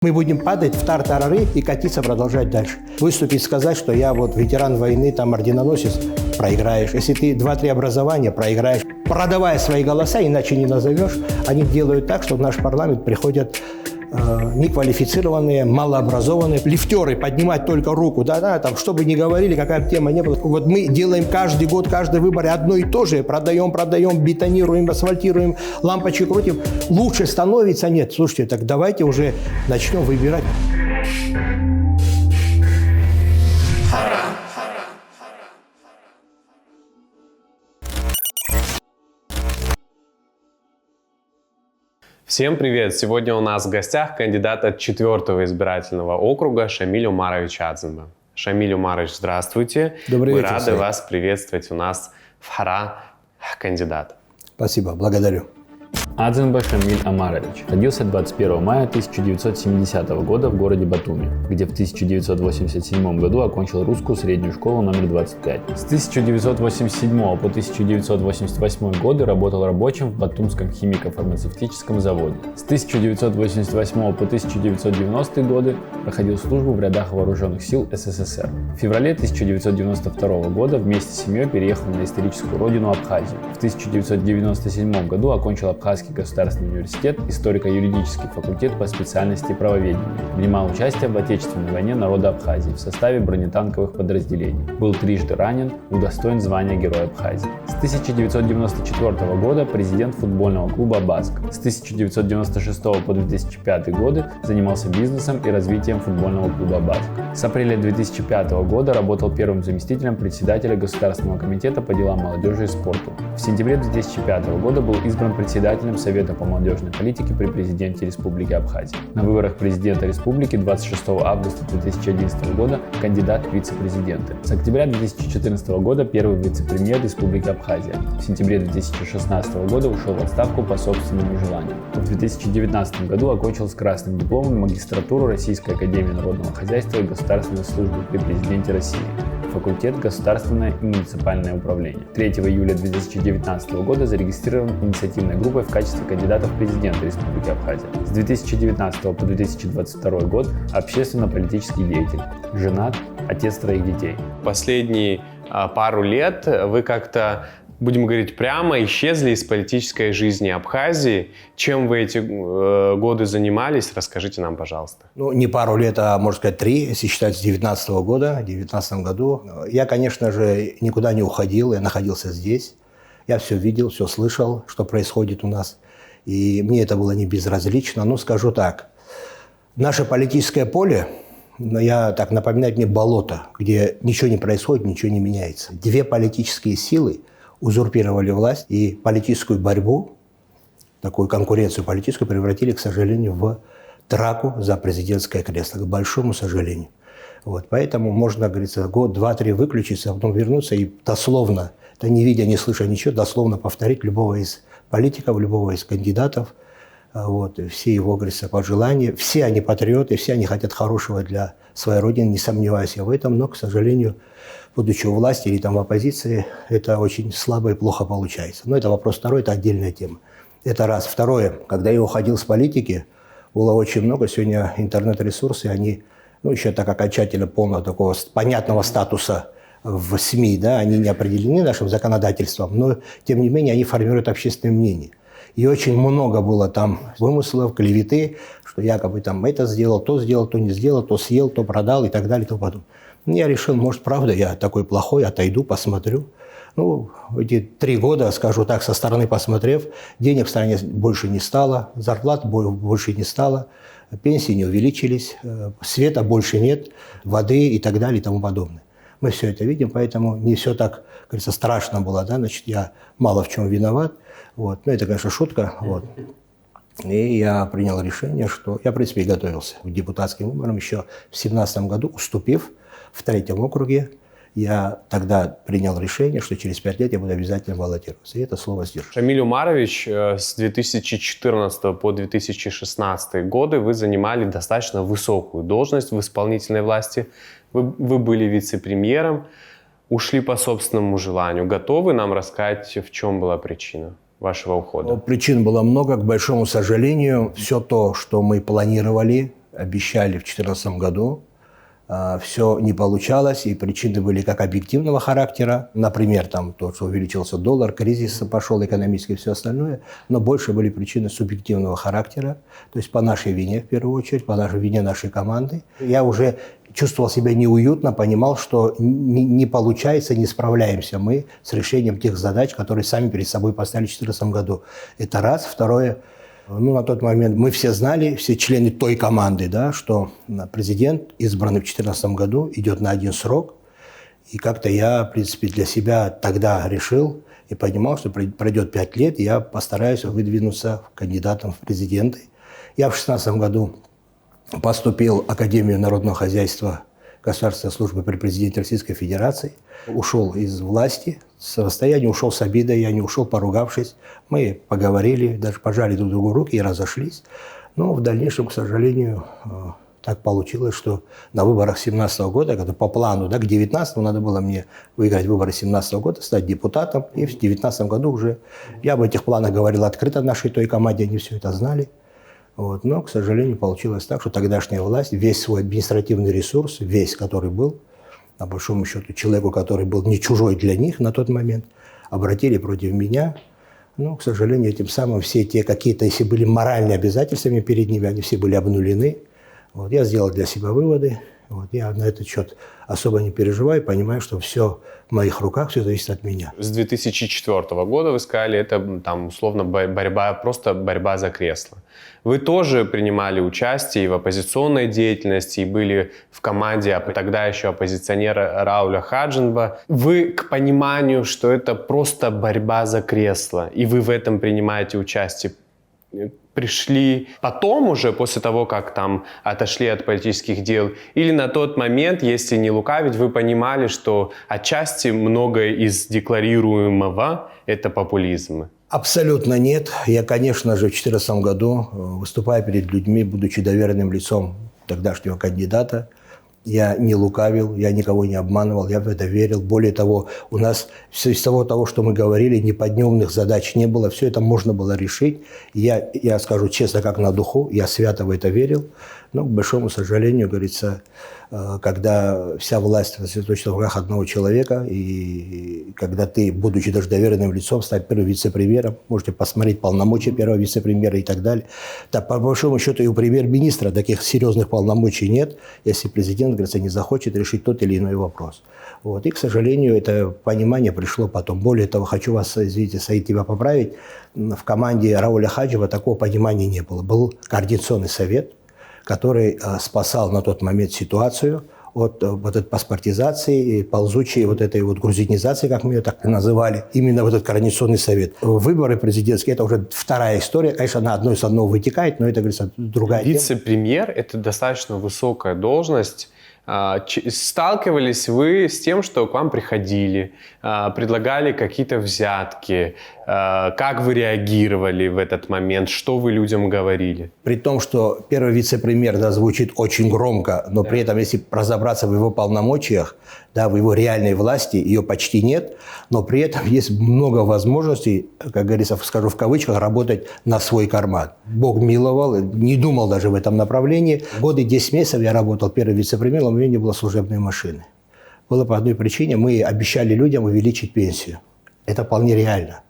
Мы будем падать в тартарары и катиться, продолжать дальше. Выступить, сказать, что я вот ветеран войны, там орденоносец, проиграешь. Если ты 2-3 образования, проиграешь. Продавая свои голоса, иначе не назовешь, они делают так, что в наш парламент приходят неквалифицированные, малообразованные лифтеры, поднимать только руку, да, там, что бы ни говорили, какая бы тема ни была. Вот мы делаем каждый год, каждый выбор одно и то же, продаем, бетонируем, асфальтируем, лампочки крутим. Лучше становится? Нет. Слушайте, так давайте уже начнем выбирать. Всем привет! Сегодня у нас в гостях кандидат от 4-го избирательного округа Шамиль Умарович Адзинба. Шамиль Умарович, здравствуйте. Добрый вечер. Мы рады вас приветствовать у нас в Хара, кандидат. Спасибо, благодарю. Адзинба Шамиль Омарович родился 21 мая 1970 года в городе Батуми, где в 1987 году окончил русскую среднюю школу номер 25. С 1987 по 1988 годы работал рабочим в Батумском химико-фармацевтическом заводе. С 1988 по 1990 годы проходил службу в рядах вооруженных сил СССР. В феврале 1992 года вместе с семьей переехал на историческую родину Абхазию. В 1997 году окончил Абхазский государственный университет, историко-юридический факультет по специальности правоведения. Принимал участие в Отечественной войне народа Абхазии в составе бронетанковых подразделений. Был трижды ранен, удостоен звания Героя Абхазии. С 1994 года президент футбольного клуба «Баск». С 1996 по 2005 годы занимался бизнесом и развитием футбольного клуба «Баск». С апреля 2005 года работал первым заместителем председателя Государственного комитета по делам молодежи и спорту. В сентябре 2005 года был избран председателем Совета по молодежной политике при президенте Республики Абхазия. На выборах президента республики 26 августа 2011 года кандидат в вице-президенты. С октября 2014 года первый вице-премьер Республики Абхазия. В сентябре 2016 года ушел в отставку по собственному желанию. В 2019 году окончил с красным дипломом магистратуру Российской академии народного хозяйства и государственной службы при президенте России. Факультет «Государственное и муниципальное управление». 3 июля 2019 года зарегистрирован инициативной группой в качестве кандидата в президенты Республики Абхазия. С 2019 по 2022 год общественно-политический деятель. Женат, отец 3 детей. Последние пару лет вы как-то, будем говорить прямо, исчезли из политической жизни Абхазии. Чем вы эти годы занимались? Расскажите нам, пожалуйста. Ну, не пару лет, а, можно сказать, 3, если считать с 2019 года. В 2019 году я, конечно же, никуда не уходил, я находился здесь. Я все видел, все слышал, что происходит у нас. И мне это было не безразлично. Но скажу так, наше политическое поле, я так напоминает мне болото, где ничего не происходит, ничего не меняется. 2 политические силы узурпировали власть и политическую борьбу, такую конкуренцию политическую, превратили, к сожалению, в драку за президентское кресло, к большому сожалению. Вот, поэтому можно, говорится, год, 2, 3 выключиться, а потом вернуться и дословно, да не видя, не слыша ничего, дословно повторить любого из политиков, любого из кандидатов. Вот, все его, говорится, пожелания. Все они патриоты, все они хотят хорошего для своей родины, не сомневаюсь я в этом, но, к сожалению, будучи у власти или там в оппозиции, это очень слабо и плохо получается. Но это вопрос второй, это отдельная тема. Это раз. Второе, когда я уходил с политики, было очень много. Сегодня интернет-ресурсы, они, еще так окончательно полного такого понятного статуса в СМИ, да, они не определены нашим законодательством, но, тем не менее, они формируют общественное мнение. И очень много было там вымыслов, клеветы, что якобы там это сделал, то не сделал, то съел, то продал и так далее, и тому подобное. Я решил, может, правда, я такой плохой, отойду, посмотрю. Ну, эти 3 года, скажу так, со стороны посмотрев, денег в стране больше не стало, зарплат больше не стало, пенсии не увеличились, света больше нет, воды и так далее и тому подобное. Мы все это видим, поэтому не все так, говорится, страшно было, да, значит, я мало в чем виноват. Вот. Ну, это, конечно, шутка. Вот. И я принял решение, что я, в принципе, готовился к депутатским выборам еще в 2017 году, уступив в 3-м округе. Я тогда принял решение, что через 5 лет я буду обязательно баллотироваться. И это слово сдержу. Шамиль Умарович, с 2014 по 2016 годы вы занимали достаточно высокую должность в исполнительной власти. Вы были вице-премьером, ушли по собственному желанию. Готовы нам рассказать, в чем была причина вашего ухода? Причин было много, к большому сожалению. Все то, что мы планировали, обещали в 2014 году, все не получалось, и причины были как объективного характера, например, там то, что увеличился доллар, кризис пошел экономический и все остальное, но больше были причины субъективного характера, то есть по нашей вине, в первую очередь, по нашей вине нашей команды. Я уже чувствовал себя неуютно, понимал, что не получается, не справляемся мы с решением тех задач, которые сами перед собой поставили в 2014 году. Это раз. Второе, на тот момент мы все знали, все члены той команды, да, что президент, избранный в 2014 году, идет на один срок. И как-то я, в принципе, для себя тогда решил и понимал, что пройдет 5 лет, и я постараюсь выдвинуться кандидатом в президенты. Я в 2016 году поступил в Академию народного хозяйства Государственной службы при президенте Российской Федерации, ушел из власти, состояние ушел с обидой, я не ушел, поругавшись. Мы поговорили, даже пожали друг другу руки и разошлись. Но в дальнейшем, к сожалению, так получилось, что на выборах 2017 года, когда по плану, да, к 2019 надо было мне выиграть выборы 2017 года, стать депутатом, и в 2019 году уже я об этих планах говорил открыто нашей той команде, они все это знали. Вот. Но, к сожалению, получилось так, что тогдашняя власть, весь свой административный ресурс, весь, который был, по большому счету, человеку, который был не чужой для них на тот момент, обратили против меня. Но, к сожалению, этим самым все те какие-то, если были моральные обязательства перед ними, они все были обнулены. Вот. Я сделал для себя выводы. Вот. Я на этот счет особо не переживаю, понимаю, что все в моих руках, все зависит от меня. С 2004 года, вы сказали, это там условно борьба, просто борьба за кресло. Вы тоже принимали участие и в оппозиционной деятельности, и были в команде тогда еще оппозиционера Рауля Хаджинба. Вы к пониманию, что это просто борьба за кресло, и вы в этом принимаете участие, пришли потом уже, после того, как там отошли от политических дел, или на тот момент, если не лукавить, вы понимали, что отчасти многое из декларируемого – это популизм? Абсолютно нет. Я, конечно же, в 2014 году, выступая перед людьми, будучи доверенным лицом тогдашнего кандидата, я не лукавил, я никого не обманывал, я в это верил. Более того, у нас из того, что мы говорили, неподъемных задач не было, все это можно было решить. Я скажу честно, как на духу, я свято в это верил. Но, к большому сожалению, говорится, когда вся власть сосредоточена в руках одного человека, и когда ты, будучи даже доверенным лицом, стать первым вице-премьером, можете посмотреть полномочия первого вице-премьера и так далее. Так, по большому счету, и у премьер-министра таких серьезных полномочий нет, если президент, говорится, не захочет решить тот или иной вопрос. Вот. И, к сожалению, это понимание пришло потом. Более того, хочу вас, извините, Саид, тебя поправить, в команде Рауля Хаджиба такого понимания не было. Был координационный совет, который спасал на тот момент ситуацию от вот этой паспортизации, ползучей вот этой вот грузинизации, как мы ее так называли, именно вот этот координационный совет. Выборы президентские – это уже вторая история. Конечно, она одно из одного вытекает, но это, говорится, другая тема. Вице-премьер – это достаточно высокая должность. Сталкивались вы с тем, что к вам приходили, предлагали какие-то взятки? Как вы реагировали в этот момент? Что вы людям говорили? При том, что первый вице-премьер, да, звучит очень громко, но при этом, если разобраться в его полномочиях, да, в его реальной власти, ее почти нет, но при этом есть много возможностей, как говорится, скажу в кавычках, работать на свой карман. Бог миловал, не думал даже в этом направлении. Годы 10 месяцев я работал первым вице-премьером, у меня не было служебной машины. Было по одной причине, мы обещали людям увеличить пенсию. Это вполне реально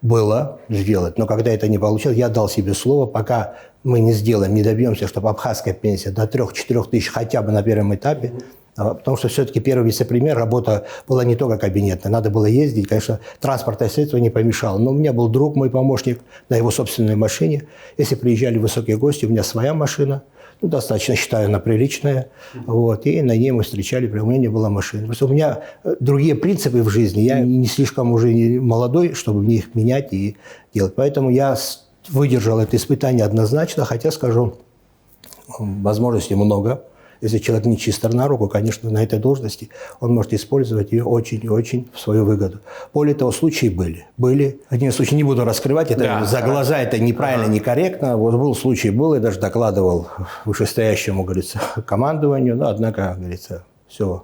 было сделать, но когда это не получилось, я дал себе слово, пока мы не сделаем, не добьемся, чтобы абхазская пенсия до 3-4 тысяч хотя бы на первом этапе, потому что все-таки первый вице-премьер, работа была не только кабинетная, надо было ездить, конечно, транспортное средство не помешало, но у меня был друг, мой помощник, на его собственной машине, если приезжали высокие гости, у меня своя машина, достаточно, считаю, она приличная, вот, и на ней мы встречали, у меня не было машины. Просто у меня другие принципы в жизни, я не слишком уже молодой, чтобы мне их менять и делать, поэтому я выдержал это испытание однозначно, хотя, скажу, возможностей много. Если человек не чистый на руку, конечно, на этой должности он может использовать ее очень и очень в свою выгоду. Более того, случаи были. Один случай не буду раскрывать, это за глаза, это неправильно, некорректно. Вот был случай, я даже докладывал вышестоящему, говорится, командованию, но, однако, говорится, все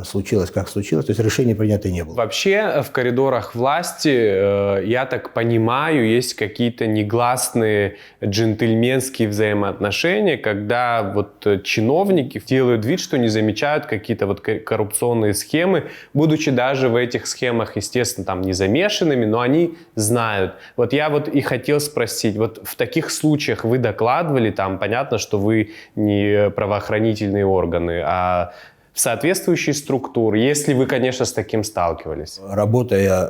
случилось, как случилось. То есть решения принято не было. Вообще в коридорах власти, я так понимаю, есть какие-то негласные джентльменские взаимоотношения, когда вот чиновники делают вид, что не замечают какие-то вот коррупционные схемы, будучи даже в этих схемах, естественно, там не замешанными, но они знают. Вот я вот и хотел спросить, вот в таких случаях вы докладывали, там понятно, что вы не правоохранительные органы, а соответствующие структуры, если вы, конечно, с таким сталкивались? Работая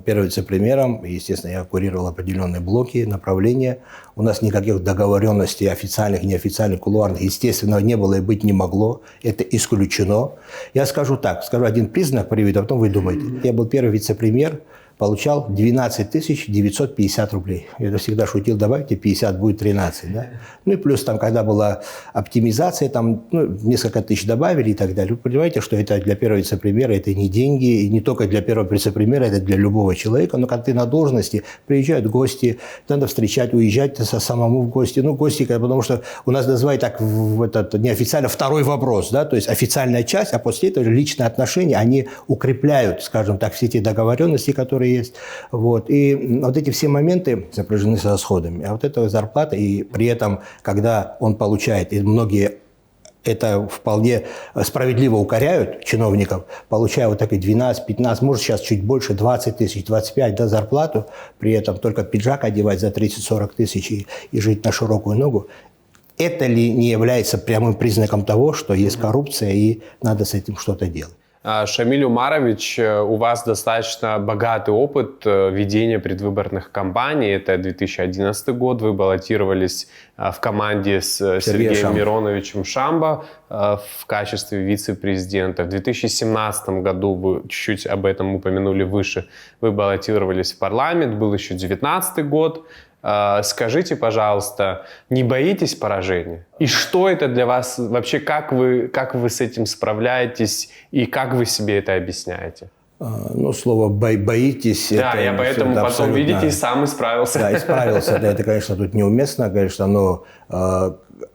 первым вице-премьером, естественно, я курировал определенные блоки, направления. У нас никаких договоренностей официальных, неофициальных, кулуарных, естественно, не было и быть не могло. Это исключено. Я скажу так, скажу один признак приведу, а потом вы думаете. Я был первый вице-премьер, получал 12 950 рублей. Я всегда шутил, добавьте 50, будет 13. Да? Ну и плюс там, когда была оптимизация, там несколько тысяч добавили и так далее. Вы понимаете, что это для первого вице-премьера, это не деньги, и не только для первого вице-премьера, это для любого человека. Но когда ты на должности, приезжают гости, надо встречать, уезжать самому в гости. Ну, гости, потому что у нас называют так, этот неофициально второй вопрос, да, то есть официальная часть, а после этого личные отношения, они укрепляют, скажем так, все эти договоренности, которые есть. Вот. И вот эти все моменты сопряжены с расходами. А вот эта зарплата, и при этом, когда он получает, и многие это вполне справедливо укоряют чиновников, получая вот такие 12, 15, может сейчас чуть больше, 20 тысяч, 25, да, зарплату, при этом только пиджак одевать за 30-40 тысяч и жить на широкую ногу. Это ли не является прямым признаком того, что есть коррупция и надо с этим что-то делать? Шамиль Умарович, у вас достаточно богатый опыт ведения предвыборных кампаний. Это 2011 год. Вы баллотировались в команде с Сергеем Мироновичем Шамбо в качестве вице-президента. В 2017 году, вы чуть-чуть об этом упомянули выше, вы баллотировались в парламент. Был еще 2019 год. Скажите, пожалуйста, не боитесь поражения? И что это для вас вообще, как вы с этим справляетесь и как вы себе это объясняете? Ну, слово «боитесь». Да, это, я поэтому потом, абсолютно... видите, и сам исправился. Да, исправился. Да, это, конечно, тут неуместно, конечно, но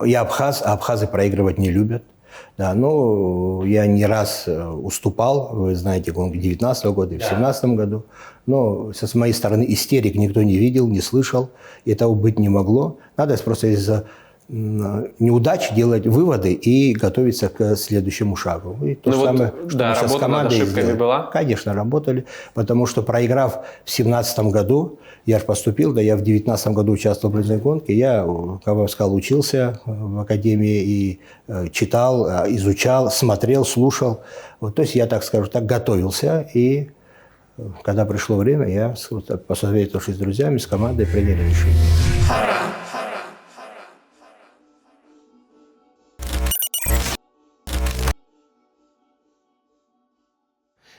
я абхаз, а абхазы проигрывать не любят. Да, ну, я не раз уступал, вы знаете, в 2019 году и в 2017 году. Но с моей стороны истерик никто не видел, не слышал. И этого быть не могло. Надо просто из-за неудач делать выводы и готовиться к следующему шагу. И то же самое, что да, мы с командой над ошибками была? Конечно, работали. Потому что, проиграв в 2017 году, я же поступил, да, я в 2019 году участвовал в президентской гонке, я, как я сказал, учился в академии и читал, изучал, смотрел, слушал. Вот, то есть я, так скажу, так готовился. И когда пришло время, я, посоветовавшись с друзьями, с командой, приняли решение.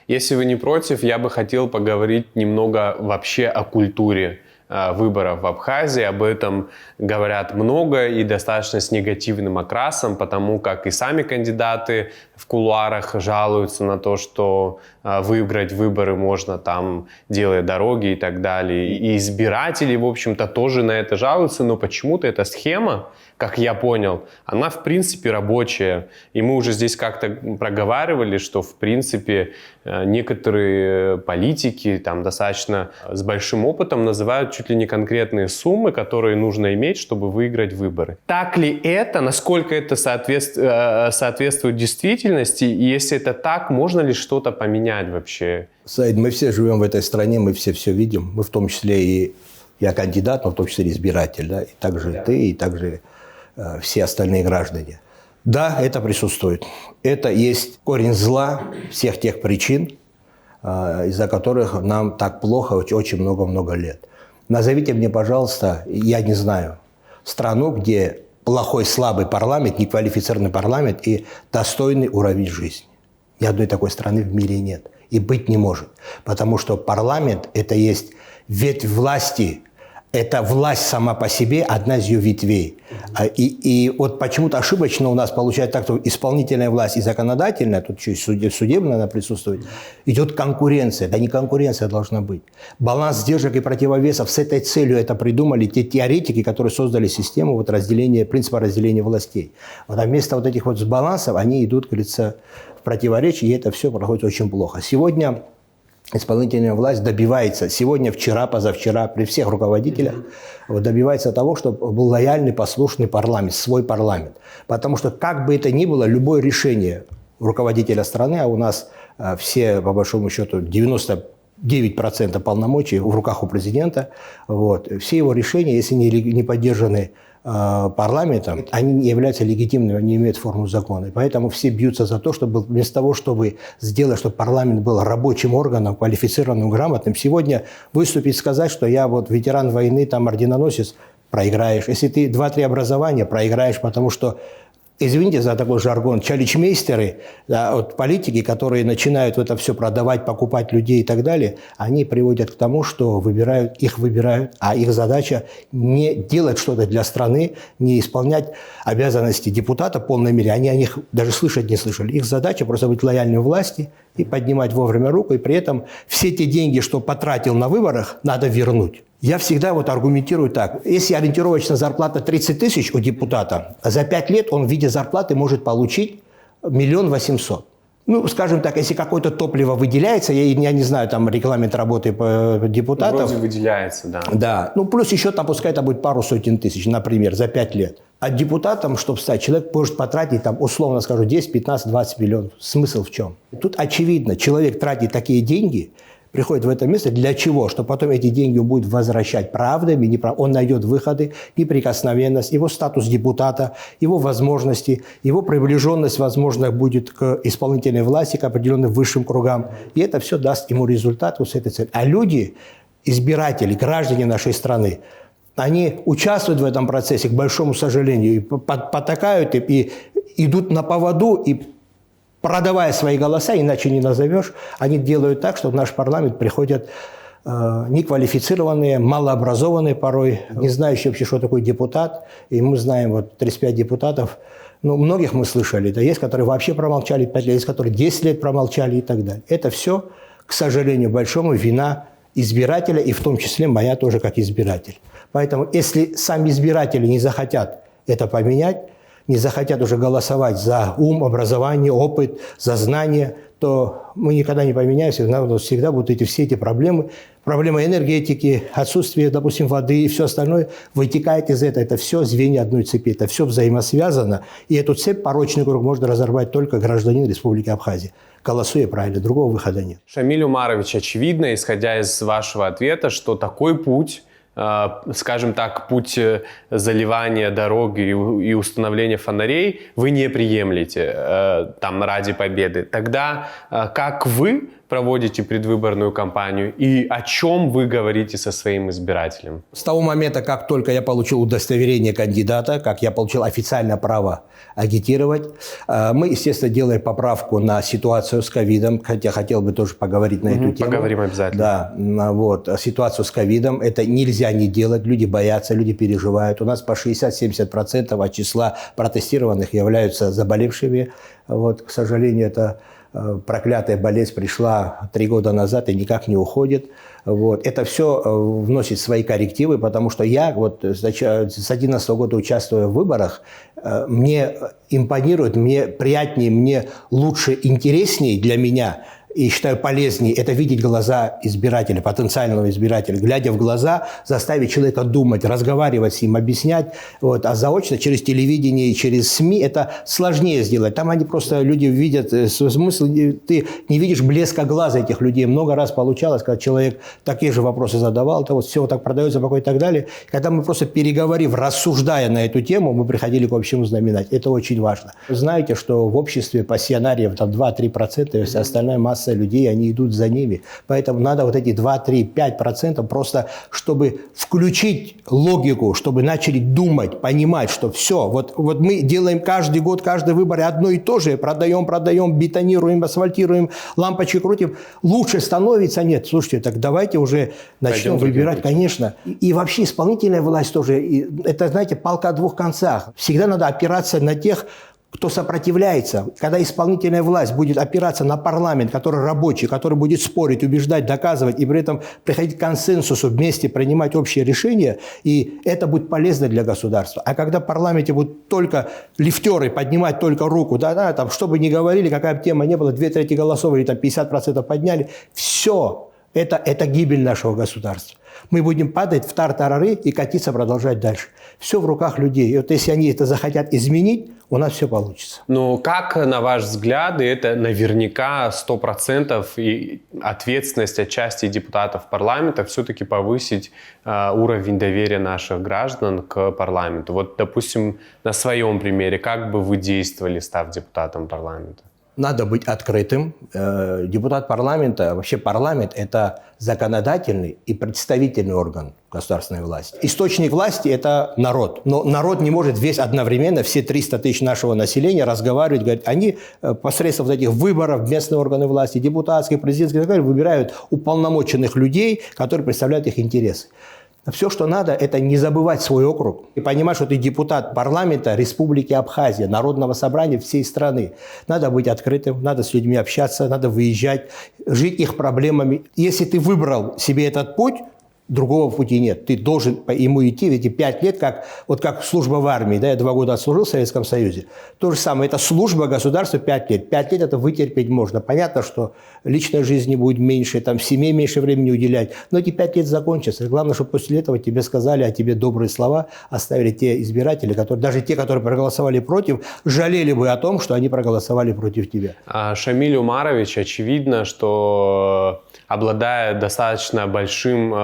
Если вы не против, я бы хотел поговорить немного вообще о культуре выборов в Абхазии. Об этом говорят много и достаточно с негативным окрасом, потому как и сами кандидаты в кулуарах жалуются на то, что выиграть выборы можно там, делая дороги и так далее. И избиратели, в общем-то, тоже на это жалуются, но почему-то эта схема, как я понял, она в принципе рабочая. И мы уже здесь как-то проговаривали, что в принципе некоторые политики там достаточно с большим опытом называют чуть ли не конкретные суммы, которые нужно иметь, чтобы выиграть выборы. Так ли это? Насколько это соответствует действительности? И если это так, можно ли что-то поменять вообще? Саид, мы все живем в этой стране, мы все видим. Мы в том числе и я кандидат, но в том числе избиратель. Да? И также ты, и также все остальные граждане. Да, это присутствует. Это есть корень зла всех тех причин, из-за которых нам так плохо очень много-много лет. Назовите мне, пожалуйста, я не знаю, страну, где плохой, слабый парламент, неквалифицированный парламент и достойный уровень жизни. Ни одной такой страны в мире нет. И быть не может. Потому что парламент – это есть ветвь власти, Это власть сама по себе, одна из ее ветвей. И вот почему-то ошибочно у нас получается так, что исполнительная власть и законодательная, тут еще и судебная она присутствует, идет конкуренция. Да не конкуренция должна быть. Баланс сдержек и противовесов, с этой целью это придумали те теоретики, которые создали систему вот разделения, принципа разделения властей. Вот, а вместо вот этих вот сбалансов они идут, как говорится, в противоречие, и это все проходит очень плохо. Сегодня исполнительная власть добивается сегодня, вчера, позавчера, при всех руководителях, добивается того, чтобы был лояльный, послушный парламент, свой парламент. Потому что, как бы это ни было, любое решение руководителя страны, а у нас все, по большому счету, 99% полномочий в руках у президента, вот, все его решения, если не поддержаны парламентом, они не являются легитимными, они имеют форму закона. И поэтому все бьются за то, чтобы вместо того, чтобы сделать, чтобы парламент был рабочим органом, квалифицированным, грамотным, сегодня выступить, сказать, что я вот ветеран войны, там орденоносец, проиграешь. Если ты 2-3 образования, проиграешь, потому что, извините за такой жаргон, чаличмейстеры, да, вот политики, которые начинают это все продавать, покупать людей и так далее, они приводят к тому, что их выбирают, а их задача не делать что-то для страны, не исполнять обязанности депутата в полной мере. Они о них даже слышать не слышали. Их задача просто быть лояльной власти и поднимать вовремя руку, и при этом все те деньги, что потратил на выборах, надо вернуть. Я всегда вот аргументирую так. Если ориентировочно зарплата 30 тысяч у депутата, за 5 лет он в виде зарплаты может получить 1 800 000. Ну, скажем так, если какое-то топливо выделяется, я не знаю, там регламент работы депутатов. Вроде выделяется, да. Да. Ну, плюс еще там, пускай это будет пару сотен тысяч, например, за 5 лет. А депутатом, чтобы стать, человек может потратить, там, условно скажу, 10, 15, 20 миллионов. Смысл в чем? Тут очевидно, человек тратит такие деньги, приходит в это место для чего? Что потом эти деньги он будет возвращать правдами, неправдами. Он найдет выходы, неприкосновенность, его статус депутата, его возможности, его приближенность, возможно, будет к исполнительной власти, к определенным высшим кругам. И это все даст ему результат вот с этой целью. А люди, избиратели, граждане нашей страны, они участвуют в этом процессе, к большому сожалению, и потакают, и идут на поводу, и продавая свои голоса, иначе не назовешь, они делают так, что в наш парламент приходят неквалифицированные, малообразованные порой, не знающие вообще, что такое депутат. И мы знаем, вот 35 депутатов, ну, многих мы слышали, да, есть, которые вообще промолчали 5 лет, есть, которые 10 лет промолчали и так далее. Это все, к сожалению, большому вина избирателя, и в том числе моя тоже как избиратель. Поэтому, если сами избиратели не захотят это поменять, не захотят уже голосовать за ум, образование, опыт, за знания, то мы никогда не поменяемся. У нас всегда будут все эти проблемы. Проблема энергетики, отсутствие, допустим, воды и все остальное вытекает из этого. Это все звенья одной цепи. Это все взаимосвязано. И эту цепь, порочный круг, можно разорвать только гражданин Республики Абхазия. Голосуя правильно, другого выхода нет. Шамиль Умарович, очевидно, исходя из вашего ответа, что такой путь, скажем так, путь заливания дорог и установления фонарей вы не приемлете там ради победы. Тогда как вы проводите предвыборную кампанию и о чем вы говорите со своим избирателем? С того момента, как только я получил удостоверение кандидата, как я получил официальное право агитировать, мы, естественно, делаем поправку на ситуацию с ковидом, хотя хотел бы тоже поговорить на эту тему. Поговорим обязательно. Да, вот, ситуацию с ковидом, это нельзя не делать, люди боятся, люди переживают. У нас по 60-70% от числа протестированных являются заболевшими. Вот, к сожалению, это проклятая болезнь пришла 3 года назад и никак не уходит. Вот. Это все вносит свои коррективы, потому что я вот с 2011 года участвуя в выборах, мне импонирует, мне приятнее, мне лучше, интереснее для меня и считаю полезнее это видеть глаза избирателя, потенциального избирателя, глядя в глаза, заставить человека думать, разговаривать с ним, объяснять. Вот. А заочно через телевидение и через СМИ это сложнее сделать. Там они просто, люди видят смысл, ты не видишь блеска глаза этих людей. Много раз получалось, когда человек такие же вопросы задавал, это вот все вот так продается, пока и так далее. Когда мы просто переговорив, рассуждая на эту тему, мы приходили к общему знаменателю. Это очень важно. Вы знаете, что в обществе пассионариев там 2-3%, и вся остальная масса масса людей, они идут за ними. Поэтому надо вот эти 2, 3, 5% просто, чтобы включить логику, чтобы начали думать, понимать, что все, вот мы делаем каждый год, каждый выбор одно и то же, продаем, бетонируем, асфальтируем, лампочки крутим. Лучше становится? Нет. Слушайте, так давайте уже начнем выбирать, конечно. И вообще исполнительная власть тоже, это, знаете, палка о двух концах. Всегда надо опираться на тех, кто сопротивляется. Когда исполнительная власть будет опираться на парламент, который рабочий, который будет спорить, убеждать, доказывать и при этом приходить к консенсусу, вместе принимать общие решения, и это будет полезно для государства. А когда в парламенте будут только лифтеры поднимать только руку, да, там, что бы ни говорили, какая бы тема ни была, 2/3 голосов или там 50% подняли, все, это гибель нашего государства. Мы будем падать в тартарары и катиться, продолжать дальше. Все в руках людей. И вот если они это захотят изменить, у нас все получится. Но как, на ваш взгляд, и это наверняка 100% и ответственность отчасти депутатов парламента все-таки повысить уровень доверия наших граждан к парламенту? Вот, допустим, на своем примере, как бы вы действовали, став депутатом парламента? Надо быть открытым. Депутат парламента, вообще парламент – это законодательный и представительный орган государственной власти. Источник власти – это народ. Но народ не может весь одновременно, все 300 тысяч нашего населения разговаривать, говорить. Они посредством вот этих выборов, местные органы власти, депутатские, президентские, выбирают уполномоченных людей, которые представляют их интересы. Все, что надо, это не забывать свой округ и понимать, что ты депутат парламента Республики Абхазия, Народного собрания всей страны. Надо быть открытым, надо с людьми общаться, надо выезжать, жить их проблемами. Если ты выбрал себе этот путь, другого пути нет. Ты должен по ему идти в эти 5 лет, как служба в армии. Да, я 2 года отслужил в Советском Союзе. То же самое, это служба государства 5 лет. 5 лет это вытерпеть можно. Понятно, что личной жизни будет меньше, там, семье меньше времени уделять. Но эти 5 лет закончатся. Главное, чтобы после этого тебе сказали о тебе добрые слова, оставили те избиратели, даже те, которые проголосовали против, жалели бы о том, что они проголосовали против тебя. Шамиль Умарович, очевидно, что обладая достаточно большим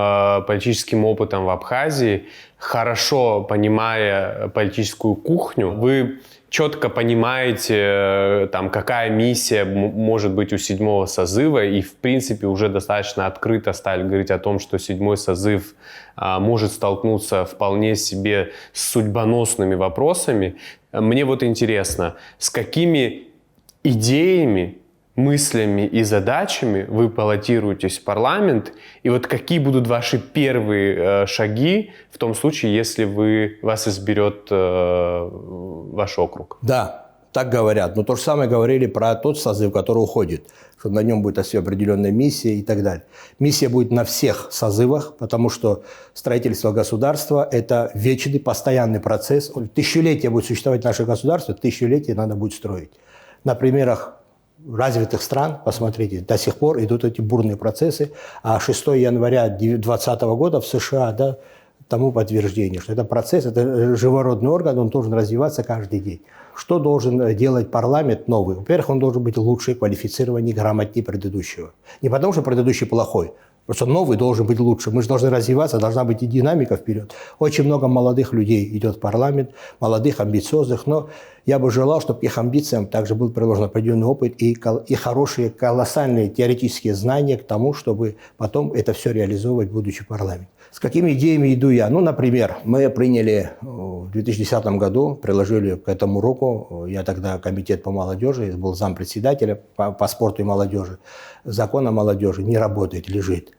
политическим опытом в Абхазии, хорошо понимая политическую кухню, вы четко понимаете, там, какая миссия может быть у 7-го созыва, и, в принципе, уже достаточно открыто стали говорить о том, что 7-й созыв может столкнуться вполне себе с судьбоносными вопросами. Мне вот интересно, с какими идеями, мыслями и задачами вы баллотируетесь в парламент, и вот какие будут ваши первые шаги в том случае, если вас изберет ваш округ? Да, так говорят. Но то же самое говорили про тот созыв, который уходит, что на нем будет определенная миссия и так далее. Миссия будет на всех созывах, потому что строительство государства – это вечный, постоянный процесс. Тысячелетия будет существовать наше государство, тысячелетия надо будет строить. На примерах развитых стран, посмотрите, до сих пор идут эти бурные процессы, а 6 января 2020 года в США, да, тому подтверждение, что это процесс, это живородный орган, он должен развиваться каждый день. Что должен делать парламент новый? Во-первых, он должен быть лучше, квалифицированнее, грамотнее предыдущего. Не потому, что предыдущий плохой, просто новый должен быть лучше. Мы же должны развиваться, должна быть и динамика вперед. Очень много молодых людей идет в парламент, молодых, амбициозных, но я бы желал, чтобы их амбициям также был приложен определенный опыт и хорошие, колоссальные теоретические знания к тому, чтобы потом это все реализовывать, будучи в парламенте. С какими идеями иду я? Ну, например, мы приняли в 2010 году, приложили к этому руку, я тогда комитет по молодежи, был зампредседателя по спорту и молодежи, закон о молодежи не работает, лежит.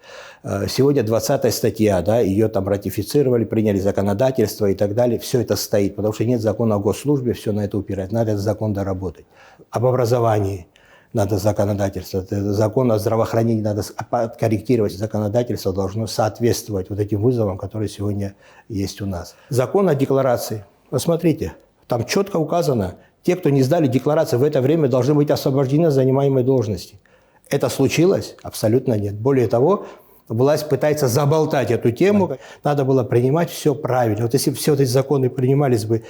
Сегодня 20-я статья, да, ее там ратифицировали, приняли законодательство и так далее, все это стоит, потому что нет закона о госслужбе, все на это упирает, надо этот закон доработать. Об образовании надо законодательство, закон о здравоохранении надо подкорректировать, законодательство должно соответствовать вот этим вызовам, которые сегодня есть у нас. Закон о декларации, посмотрите, там четко указано, те, кто не сдали декларации в это время, должны быть освобождены от занимаемой должности. Это случилось? Абсолютно нет. Более того, власть пытается заболтать эту тему. Надо было принимать все правильно. Вот если все эти законы принимались бы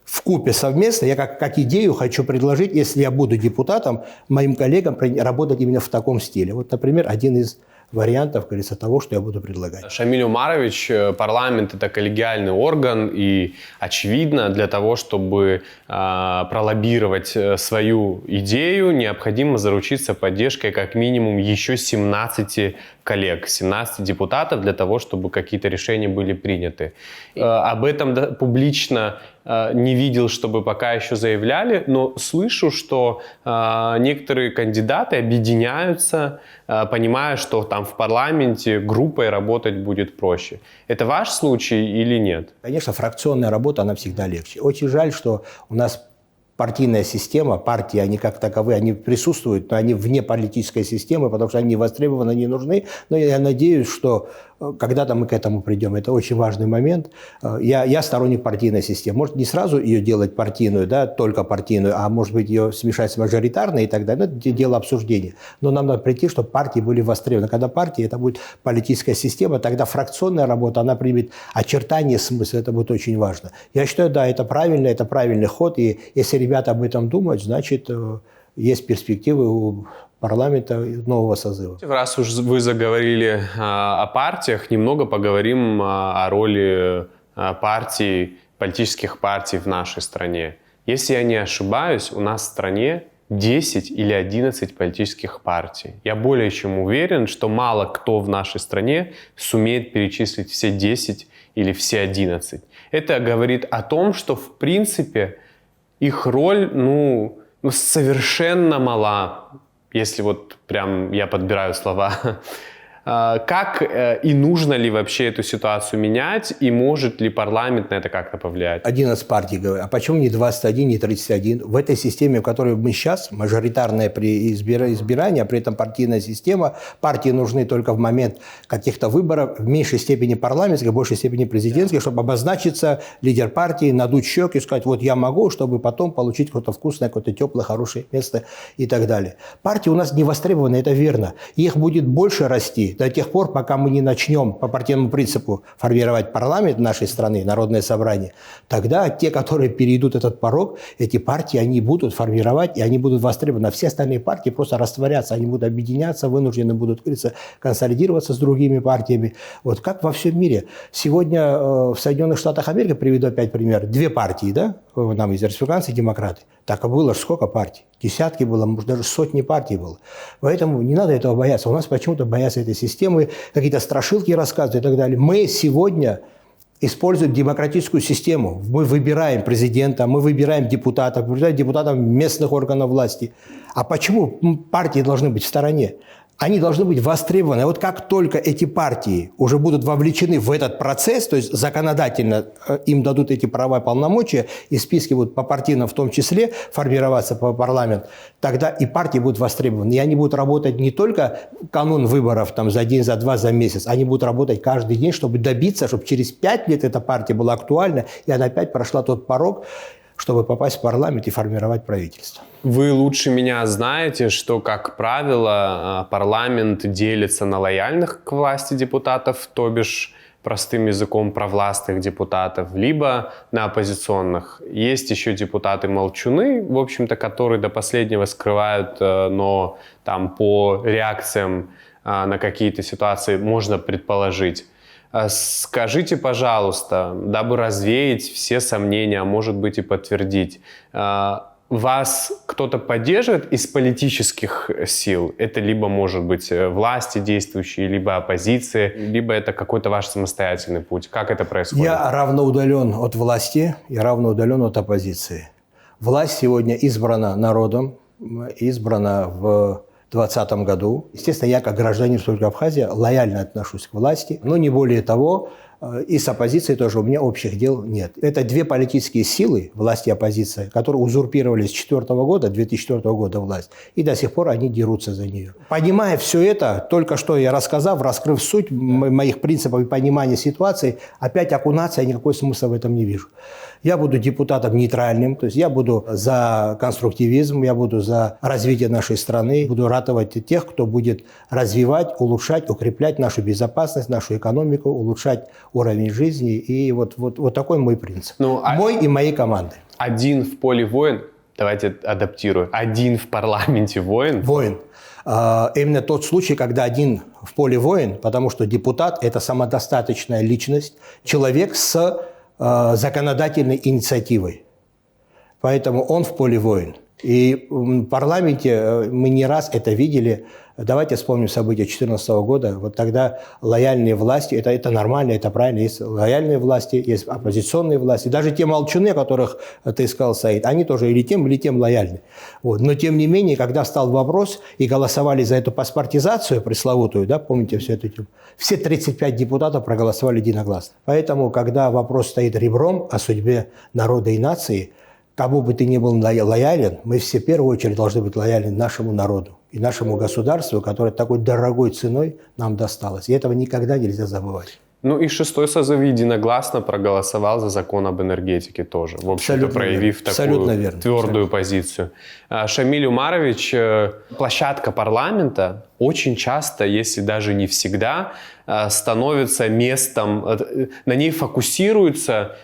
вкупе совместно, я как идею хочу предложить, если я буду депутатом, моим коллегам работать именно в таком стиле. Вот, например, один из вариантов, как говорится, того, что я буду предлагать. Шамиль Умарович, парламент – это коллегиальный орган, и, очевидно, для того, чтобы пролоббировать свою идею, необходимо заручиться поддержкой как минимум еще 17 коллег, 17 депутатов для того, чтобы какие-то решения были приняты. Об этом публично не видел, чтобы пока еще заявляли, но слышу, что некоторые кандидаты объединяются, понимая, что там в парламенте группой работать будет проще. Это ваш случай или нет? Конечно, фракционная работа, она всегда легче. Очень жаль, что у нас партийная система, партии, они как таковые, они присутствуют, но они вне политической системы, потому что они востребованы, не нужны. Но я надеюсь, что когда-то мы к этому придем. Это очень важный момент. Я сторонник партийной системы. Может, не сразу ее делать партийную, да, только партийную, а может быть, ее смешать с мажоритарной и так далее. Это дело обсуждения. Но нам надо прийти, чтобы партии были востребованы. Когда партии, это будет политическая система, тогда фракционная работа, она примет очертания смысла. Это будет очень важно. Я считаю, да, это правильный ход. И если ребята об этом думают, значит, есть перспективы у парламента нового созыва. Раз уж вы заговорили о партиях, немного поговорим о роли партий, политических партий в нашей стране. Если я не ошибаюсь, у нас в стране 10 или 11 политических партий. Я более чем уверен, что мало кто в нашей стране сумеет перечислить все 10 или все 11. Это говорит о том, что в принципе их роль совершенно мала. Если вот прям я подбираю слова, как и нужно ли вообще эту ситуацию менять, и может ли парламент на это как-то повлиять? 11 партий, говорю. А почему не 21, не 31? В этой системе, в которой мы сейчас, мажоритарная при избирании, а при этом партийная система, партии нужны только в момент каких-то выборов, в меньшей степени парламентской, в большей степени президентской, чтобы обозначиться лидер партии, надуть щеки, сказать, вот я могу, чтобы потом получить какое-то вкусное, какое-то теплое, хорошее место и так далее. Партии у нас не востребованы, это верно. Их будет больше расти до тех пор, пока мы не начнем по партийному принципу формировать парламент нашей страны, народное собрание. Тогда те, которые перейдут этот порог, эти партии, они будут формировать, и они будут востребованы. А все остальные партии просто растворятся, они будут объединяться, вынуждены будут, говорится, консолидироваться с другими партиями. Вот как во всем мире. Сегодня в Соединенных Штатах Америки, приведу опять пример, 2 партии, да, нам из республиканцы и демократы. Так было же сколько партий? Десятки было, может, даже сотни партий было. Поэтому не надо этого бояться. У нас почему-то боятся этой системы, какие-то страшилки рассказывают и так далее. Мы сегодня используем демократическую систему. Мы выбираем президента, мы выбираем депутатов, местных органов власти. А почему партии должны быть в стороне? Они должны быть востребованы. Вот как только эти партии уже будут вовлечены в этот процесс, то есть законодательно им дадут эти права и полномочия, и списки будут по партийным в том числе формироваться по парламенту, тогда и партии будут востребованы. И они будут работать не только канун выборов там, за день, за два, за месяц, они будут работать каждый день, чтобы добиться, чтобы через 5 лет эта партия была актуальна, и она опять прошла тот порог, чтобы попасть в парламент и формировать правительство. Вы лучше меня знаете, что, как правило, парламент делится на лояльных к власти депутатов, то бишь, простым языком, провластных депутатов, либо на оппозиционных. Есть еще депутаты-молчуны, в общем-то, которые до последнего скрывают, но там по реакциям на какие-то ситуации можно предположить. Скажите, пожалуйста, дабы развеять все сомнения, а может быть и подтвердить, вас кто-то поддерживает из политических сил? Это либо, может быть, власти действующие, либо оппозиция, либо это какой-то ваш самостоятельный путь. Как это происходит? Я равноудален от власти, я равноудален от оппозиции. Власть сегодня избрана народом, избрана в 2020 году. Естественно, я как гражданин Республики Абхазия лояльно отношусь к власти, но не более того, и с оппозицией тоже у меня общих дел нет. Это 2 политические силы, власть и оппозиция, которые узурпировали с 2004 года власть, и до сих пор они дерутся за нее. Понимая все это, только что я рассказав, раскрыв суть моих принципов и понимания ситуации, опять окунаться, я никакой смысла в этом не вижу. Я буду депутатом нейтральным, то есть я буду за конструктивизм, я буду за развитие нашей страны, буду ратовать тех, кто будет развивать, улучшать, укреплять нашу безопасность, нашу экономику, улучшать уровень жизни. И вот такой мой принцип. Мой и моей команды. Один в поле воин, Давайте адаптирую. Один в парламенте воин? Воин. Именно тот случай, когда один в поле воин, потому что депутат – это самодостаточная личность, человек с законодательной инициативой. Поэтому он в поле воин. И в парламенте мы не раз это видели. Давайте вспомним события 2014 года. Вот тогда лояльные власти, это нормально, это правильно. Есть лояльные власти, есть оппозиционные власти. Даже те молчуны, о которых ты сказал, Саид, они тоже или тем лояльны. Вот. Но тем не менее, когда встал вопрос и голосовали за эту паспортизацию пресловутую, да, помните всю эту тему, все 35 депутатов проголосовали единогласно. Поэтому, когда вопрос стоит ребром о судьбе народа и нации, кому бы ты ни был лоялен, мы все в первую очередь должны быть лояльны нашему народу и нашему государству, которое такой дорогой ценой нам досталось. И этого никогда нельзя забывать. Ну и 6-й созыв единогласно проголосовал за закон об энергетике тоже, в общем-то проявив такую твердую позицию. Шамиль Умарович, площадка парламента очень часто, если даже не всегда, становится местом, на ней фокусируются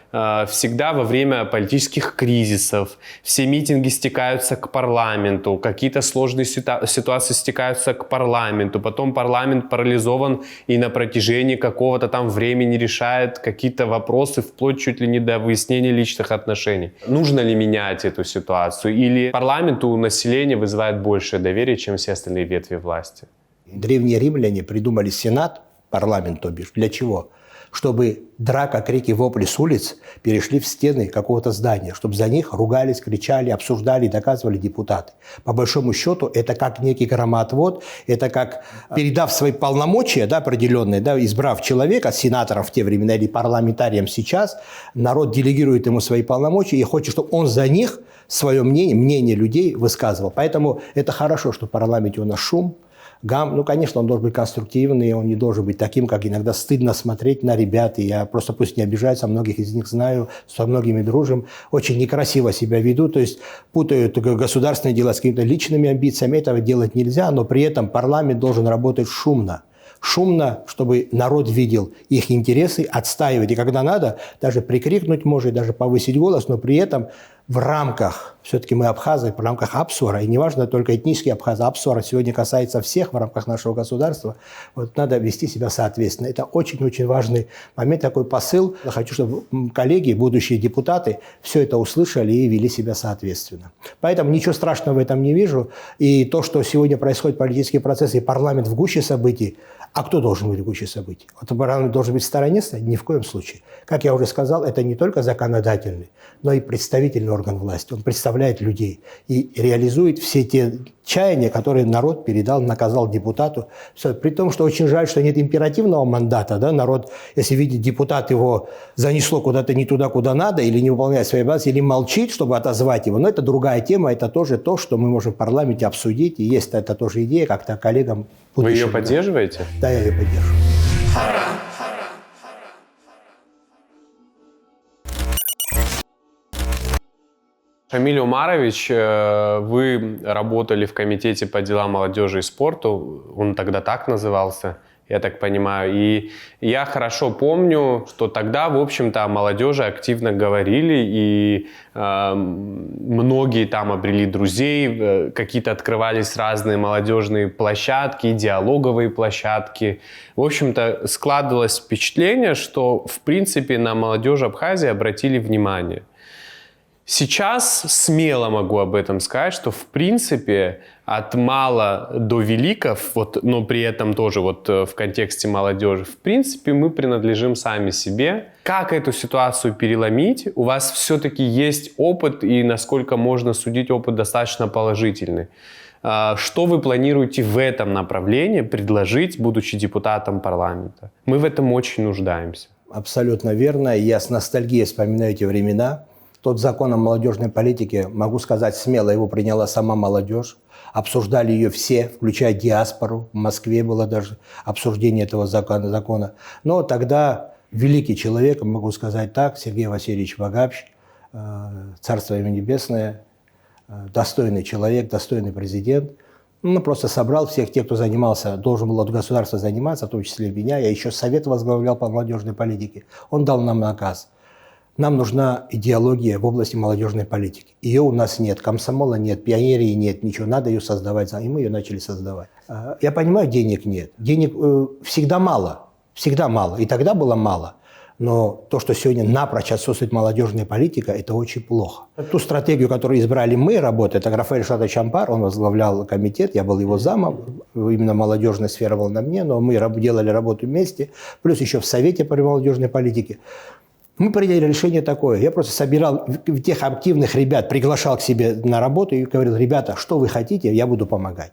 всегда во время политических кризисов. Все митинги стекаются к парламенту, какие-то сложные ситуации стекаются к парламенту, потом парламент парализован и на протяжении какого-то там времени решает какие-то вопросы, вплоть чуть ли не до выяснения личных отношений. Нужно ли менять эту ситуацию? Или парламенту у населения вызывает большее доверие, чем все остальные ветви власти? Древние римляне придумали сенат, парламент, то бишь, для чего? Чтобы драка, крики, вопли с улиц перешли в стены какого-то здания, чтобы за них ругались, кричали, обсуждали, доказывали депутаты. По большому счету, это как некий громоотвод, это как, передав свои полномочия, да, определенные, да, избрав человека, сенатором в те времена или парламентарием сейчас, народ делегирует ему свои полномочия и хочет, чтобы он за них свое мнение людей высказывал. Поэтому это хорошо, что в парламенте у нас шум, гам. Ну, конечно, он должен быть конструктивный, он не должен быть таким, как иногда стыдно смотреть на ребят. И я просто, пусть не обижаются, многих из них знаю, со многими дружим, очень некрасиво себя ведут, то есть путают государственные дела с какими-то личными амбициями. Этого делать нельзя, но при этом парламент должен работать шумно. Шумно, чтобы народ видел их интересы, отстаивать. И когда надо, даже прикрикнуть может, даже повысить голос, но при этом в рамках, все-таки мы абхазы, в рамках Апсуара, и неважно только этнические абхазы, Апсуара сегодня касается всех в рамках нашего государства, вот надо вести себя соответственно. Это очень-очень важный момент, такой посыл. Я хочу, чтобы коллеги, будущие депутаты, все это услышали и вели себя соответственно. Поэтому ничего страшного в этом не вижу. И то, что сегодня происходит политические процессы, и парламент в гуще событий, а кто должен быть в гуще событий? Вот парламент должен быть в стороне стоять? Ни в коем случае. Как я уже сказал, это не только законодательный, но и представительный орган власти. Он представляет людей и реализует все те чаяния, которые народ передал, наказал депутату. Все. При том, что очень жаль, что нет императивного мандата. Да? Народ, если видит, депутат его занесло куда-то не туда, куда надо, или не выполняет свои обязанности, или молчит, чтобы отозвать его. Но это другая тема, это тоже то, что мы можем в парламенте обсудить. И есть это тоже идея, как-то коллегам. Вы ее поддерживаете? Да, я ее поддерживаю. Шамиль Умарович, вы работали в комитете по делам молодежи и спорту, он тогда так назывался, я так понимаю, и я хорошо помню, что тогда, в общем-то, о молодежи активно говорили, и многие там обрели друзей, какие-то открывались разные молодежные площадки, диалоговые площадки. В общем-то, складывалось впечатление, что, в принципе, на молодежь Абхазии обратили внимание. Сейчас смело могу об этом сказать, что в принципе от мала до великов, вот, но при этом тоже вот в контексте молодежи, в принципе мы принадлежим сами себе. Как эту ситуацию переломить? У вас все-таки есть опыт, и насколько можно судить, опыт достаточно положительный. Что вы планируете в этом направлении предложить, будучи депутатом парламента? Мы в этом очень нуждаемся. Абсолютно верно. Я с ностальгией вспоминаю эти времена. Тот закон о молодежной политике, могу сказать смело, его приняла сама молодежь. Обсуждали ее все, включая диаспору. В Москве было даже обсуждение этого закона. Но тогда великий человек, могу сказать так, Сергей Васильевич Вагапч, царство ему небесное, достойный человек, достойный президент, он просто собрал всех тех, кто занимался, должен был от государства заниматься, в том числе меня. Я еще совет возглавлял по молодежной политике. Он дал нам наказ. Нам нужна идеология в области молодежной политики. Ее у нас нет, комсомола нет, пионерии нет, ничего. Надо ее создавать, и мы ее начали создавать. Я понимаю, денег нет. Денег всегда мало, и тогда было мало. Но то, что сегодня напрочь отсутствует молодежная политика, это очень плохо. Ту стратегию, которую избрали мы, работая, это Рафаэль Шатович Ампар, он возглавлял комитет, я был его замом, именно молодежная сфера была на мне, но мы делали работу вместе, плюс еще в Совете по молодежной политике. Мы приняли решение такое. Я просто собирал тех активных ребят, приглашал к себе на работу и говорил: ребята, что вы хотите, я буду помогать.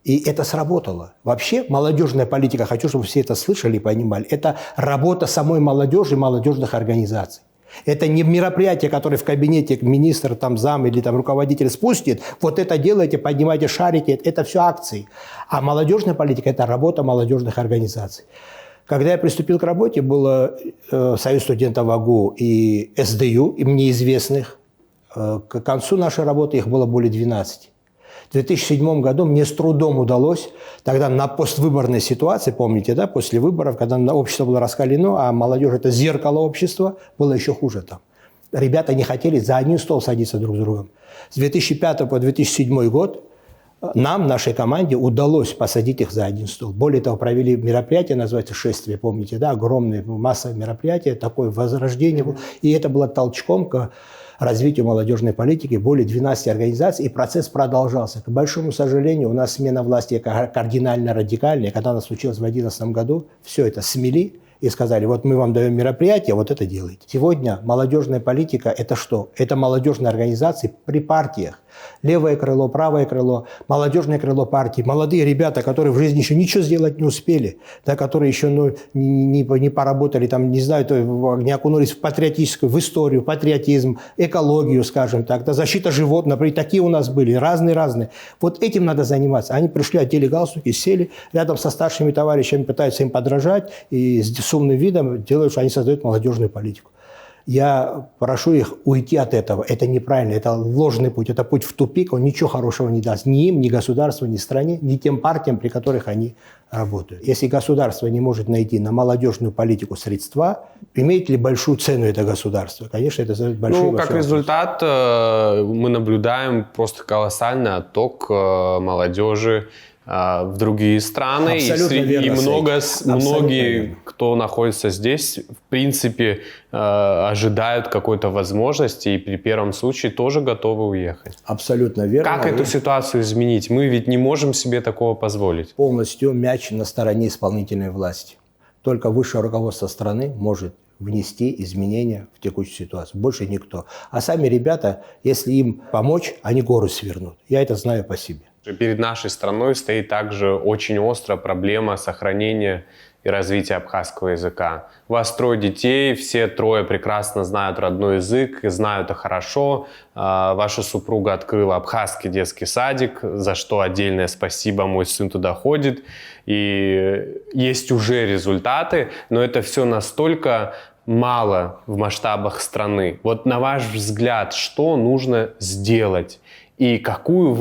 И это сработало. Вообще молодежная политика, хочу, чтобы все это слышали и понимали, это работа самой молодежи и молодежных организаций. Это не мероприятие, которое в кабинете министр, там, зам или там, руководитель спустит, вот это делайте, поднимайте шарики, это все акции. А молодежная политика – это работа молодежных организаций. Когда я приступил к работе, был Союз студентов АГУ и СДЮ, и мне известных. К концу нашей работы их было более 12. В 2007 году мне с трудом удалось, тогда на поствыборной ситуации, помните, да, после выборов, когда общество было раскалено, а молодежь – это зеркало общества, было еще хуже там. Ребята не хотели за один стол садиться друг с другом. С 2005 по 2007 год нам, нашей команде, удалось посадить их за один стол. Более того, провели мероприятие, называется «Шествие», помните, да, огромное массовое мероприятие, такое возрождение было. И это было толчком к развитию молодежной политики, более 12 организаций, и процесс продолжался. К большому сожалению, у нас смена власти кардинально радикальная. Когда она случилась в 2011 году, все это смели и сказали: вот мы вам даем мероприятие, вот это делайте. Сегодня молодежная политика – это что? Это молодежные организации при партиях. Левое крыло, правое крыло, молодежное крыло партии. Молодые ребята, которые в жизни еще ничего сделать не успели, да, которые еще не поработали, там, не знаю, не окунулись в патриотическую, в историю, патриотизм, экологию, скажем так, да, защита животных, например, такие у нас были, разные-разные. Вот этим надо заниматься. Они пришли, одели галстуки, сели рядом со старшими товарищами, пытаются им подражать, и с умным видом делают, что они создают молодежную политику. Я прошу их уйти от этого. Это неправильно, это ложный путь, это путь в тупик, он ничего хорошего не даст ни им, ни государству, ни стране, ни тем партиям, при которых они работают. Если государство не может найти на молодежную политику средства, имеет ли большую цену это государство? Конечно, это большой вопрос. Как результат, мы наблюдаем просто колоссальный отток молодежи в другие страны. И многие, кто находится здесь, в принципе, ожидают какой-то возможности и при первом случае тоже готовы уехать. Абсолютно верно. Как эту ситуацию изменить? Мы ведь не можем себе такого позволить. Полностью мяч на стороне исполнительной власти. Только высшее руководство страны может внести изменения в текущую ситуацию. Больше никто. А сами ребята, если им помочь, они горы свернут. Я это знаю по себе. Перед нашей страной стоит также очень острая проблема сохранения и развития абхазского языка. У вас 3 детей, все 3 прекрасно знают родной язык, и знают это хорошо. Ваша супруга открыла абхазский детский садик, за что отдельное спасибо, мой сын туда ходит. И есть уже результаты, но это все настолько мало в масштабах страны. Вот на ваш взгляд, что нужно сделать и какую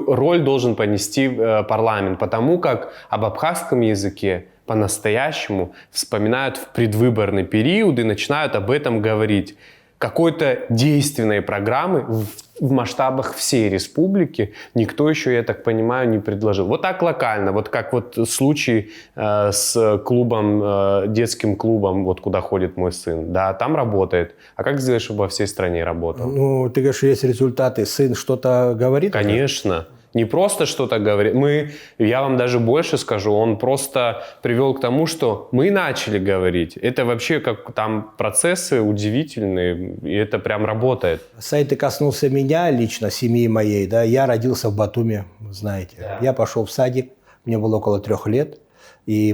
роль должен понести парламент? Потому как об абхазском языке по-настоящему вспоминают в предвыборный период и начинают об этом говорить. Какой-то действенной программы в масштабах всей республики никто еще, я так понимаю, не предложил. Вот так локально, вот как вот случай с клубом, детским клубом, вот куда ходит мой сын. Да, там работает. А как сделать, чтобы во всей стране работал? Ну, ты говоришь, есть результаты. Сын что-то говорит? Конечно. Не просто что-то говорит. Я вам даже больше скажу, он просто привел к тому, что мы начали говорить. Это вообще как там процессы удивительные, и это прям работает. Сайт коснулся меня лично, семьи моей. Да? Я родился в Батуми, знаете. Да. Я пошел в садик, мне было около 3 лет. И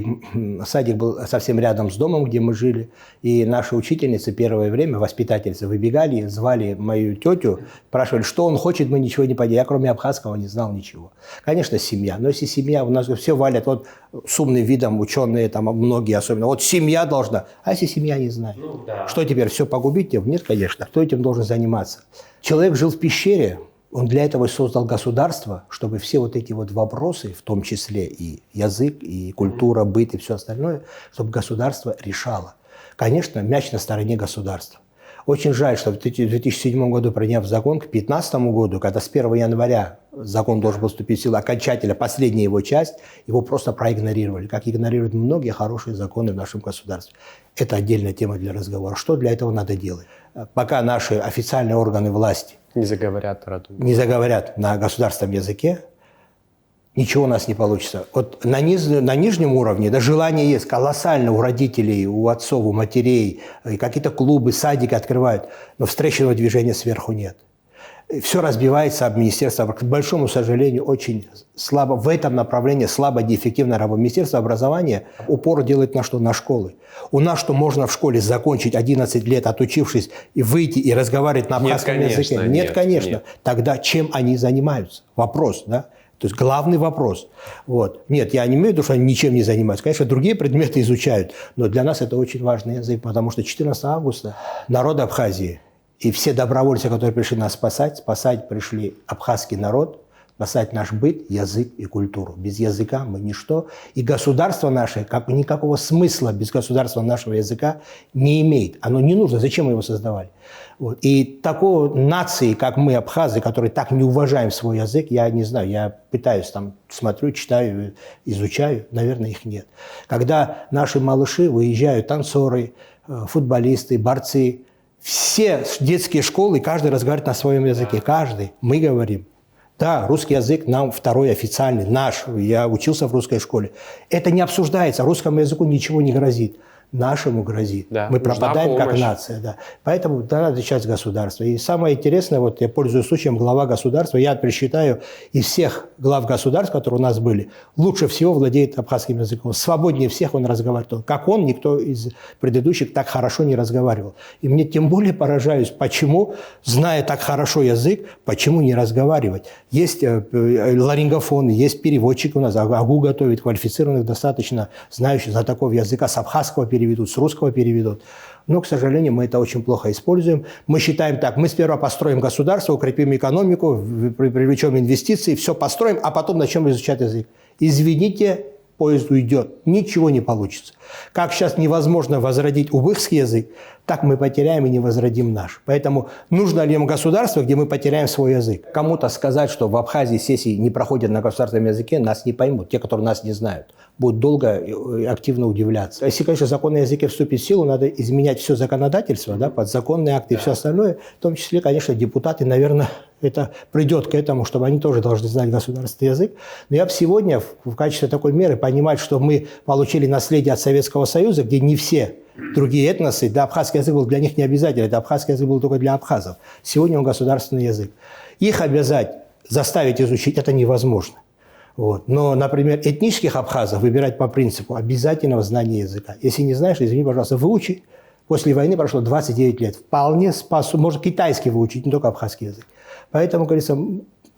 садик был совсем рядом с домом, где мы жили. И наши учительницы первое время, воспитательницы, выбегали, звали мою тетю, спрашивали, что он хочет, мы ничего не понимали. Я кроме абхазского не знал ничего. Конечно, семья. Но если семья, у нас все валят вот с умным видом, ученые, там многие особенно. Вот семья должна. А если семья не знает? Ну, да. Что теперь, все погубить? Нет, конечно. Кто этим должен заниматься? Человек жил в пещере. Он для этого создал государство, чтобы все вот эти вот вопросы, в том числе и язык, и культура, быт, и все остальное, чтобы государство решало. Конечно, мяч на стороне государства. Очень жаль, что в 2007 году, приняв закон, к 2015 году, когда с 1 января закон должен был вступить в силу окончательно, последняя его часть, его просто проигнорировали, как игнорируют многие хорошие законы в нашем государстве. Это отдельная тема для разговора. Что для этого надо делать? Пока наши официальные органы власти Не заговорят, не заговорят на государственном языке, ничего у нас не получится. Вот на нижнем уровне, да, желание есть колоссально у родителей, у отцов, у матерей, и какие-то клубы, садики открывают, но встречного движения сверху нет. Все разбивается об министерство, к большому сожалению, очень слабо, в этом направлении слабо, неэффективно работает. Министерство образования упор делает на что? На школы. У нас что, можно в школе закончить 11 лет, отучившись, и выйти и разговаривать на абхазском языке? Нет, конечно. Нет. Тогда чем они занимаются? Вопрос, да? То есть главный вопрос. Вот. Нет, я не имею в виду, что они ничем не занимаются. Конечно, другие предметы изучают, но для нас это очень важный язык, потому что 14 августа народ Абхазии и все добровольцы, которые пришли нас спасать пришли абхазский народ, спасать наш быт, язык и культуру. Без языка мы ничто. И государство наше, никакого смысла без государства нашего языка не имеет. Оно не нужно. Зачем мы его создавали? Вот. И такой нации, как мы, абхазы, которые так не уважаем свой язык, я не знаю, я пытаюсь там, смотрю, читаю, изучаю, наверное, их нет. Когда наши малыши выезжают, танцоры, футболисты, борцы, все детские школы, каждый разговаривает на своем языке, каждый, мы говорим. Да, русский язык нам второй официальный, наш, я учился в русской школе. Это не обсуждается, русскому языку ничего не грозит. Нашему грозит. Да, мы пропадаем как нация. Да. Поэтому надо отвечать государство. И самое интересное, вот я пользуюсь случаем, глава государства, я присчитаю из всех глав государств, которые у нас были, лучше всего владеет абхазским языком. Свободнее всех он разговаривает. Как он, никто из предыдущих так хорошо не разговаривал. И мне тем более поражаюсь, почему, зная так хорошо язык, почему не разговаривать. Есть ларингофоны, есть переводчики у нас, АГУ готовит квалифицированных достаточно, знающих знатоков языка, с абхазского переведут, с русского переведут. Но, к сожалению, мы это очень плохо используем. Мы считаем так, мы сперва построим государство, укрепим экономику, привлечем инвестиции, все построим, а потом начнем изучать язык. Извините, поезд уйдет, ничего не получится. Как сейчас невозможно возродить узбекский язык, так мы потеряем и не возродим наш. Поэтому нужно ли нам государство, где мы потеряем свой язык? Кому-то сказать, что в Абхазии сессии не проходят на государственном языке, нас не поймут, те, которые нас не знают. Будут долго и активно удивляться. Если, конечно, закон о языке вступит в силу, надо изменять все законодательство, да, подзаконные акты и все остальное. В том числе, конечно, депутаты, наверное, это придет к этому, чтобы они тоже должны знать государственный язык. Но я бы сегодня в качестве такой меры понимать, что мы получили наследие от Советского Союза, где не все другие этносы, да, абхазский язык был для них не обязательный, это абхазский язык был только для абхазов. Сегодня он государственный язык. Их обязать, заставить изучить, это невозможно. Вот. Но, например, этнических абхазов выбирать по принципу обязательного знания языка. Если не знаешь, извини, пожалуйста, выучи. После войны прошло 29 лет. Вполне спасу, можно китайский выучить, не только абхазский язык. Поэтому, говорится,